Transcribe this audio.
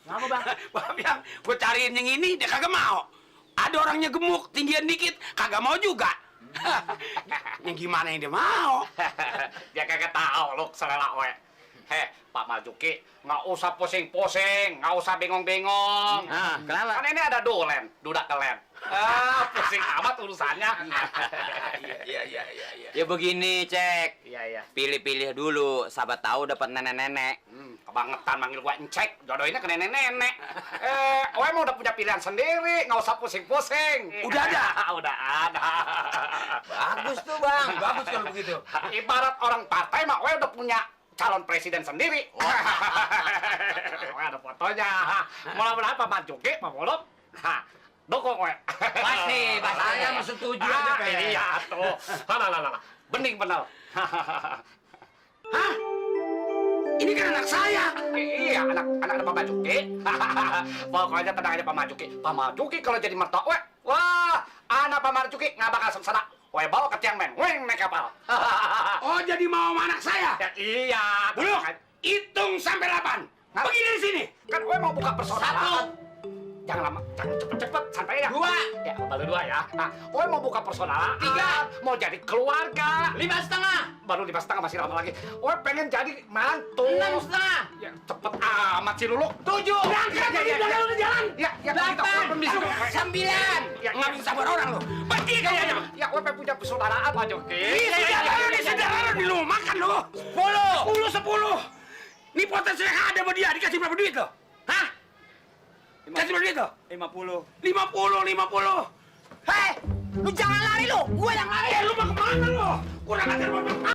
Kenapa, Bang? Bang Piang, gue cariin yang ini, dia kagak mau. Ada orangnya gemuk, tinggian dikit, kagak mau juga. Yang gimana yang dia mau? Dia kagak tahu lu selera we. Pak Marjuki, nggak usah pusing-pusing, nggak usah bengong-bengong. Kenapa? Kan ini ada Dulen, dudak kelen. Pusing amat urusannya. Iya. Ya begini, Cek. Iya. Pilih-pilih dulu, sahabat tahu dapat nenek-nenek. Kebangetan manggil gua encek, jodohinnya ke nenek-nenek. Oe mau udah punya pilihan sendiri, nggak usah pusing-pusing. Udah ada? Udah ada. Bagus tuh, Bang. Bagus kalau begitu. Ibarat orang partai mah Oe udah punya calon presiden sendiri. Oe ada fotonya. Mau berapa Marjuki, Pak Muluk? Dukung Oe. Pasti. Saya mah setuju aja, Pak. Iya tuh. Lah. Bening bener. Hah? Ini kan anak saya. Iya, anak Pak Marjuki. Pokoknya tenang aja Pak Marjuki. Pak Marjuki kalau jadi mertua, wah, anak Pak Marjuki nggak bakal sengsara. Weh bawa ke tiang men, naik kapal. Oh, jadi mau sama anak saya? Ya, iya. Buluk, hitung sampai 8. Pergi dari sini. Kan Weh mau buka persaudaraan. Jangan lama, jangan cepet-cepet, santai ya. 2. Ya, baru 2 ya. Nah, Weh mau buka persaudaraan. 3. Mau jadi keluarga. 5,5. Baru 5,5 masih lama lagi. Weh pengen jadi mantu. 6,5. Ya, cepet amat sih Lulu. 7. Berangkat, udah jalan. Ya, 8. 9. Ya, nggak bisa sabar orang lo. Pergi kayaknya. Ya, Weh pengen punya persaudaraan Pak Joki. Ini saudara di lu, makan lo. 10. Ini potensi yang ada sama dia, dikasih berapa duit lo? Hah? Kasih berapa duit lo? 50. Hei, Lu jangan lari lu. Gua yang lari. lu mau kemana lo? Kurang ajar banget.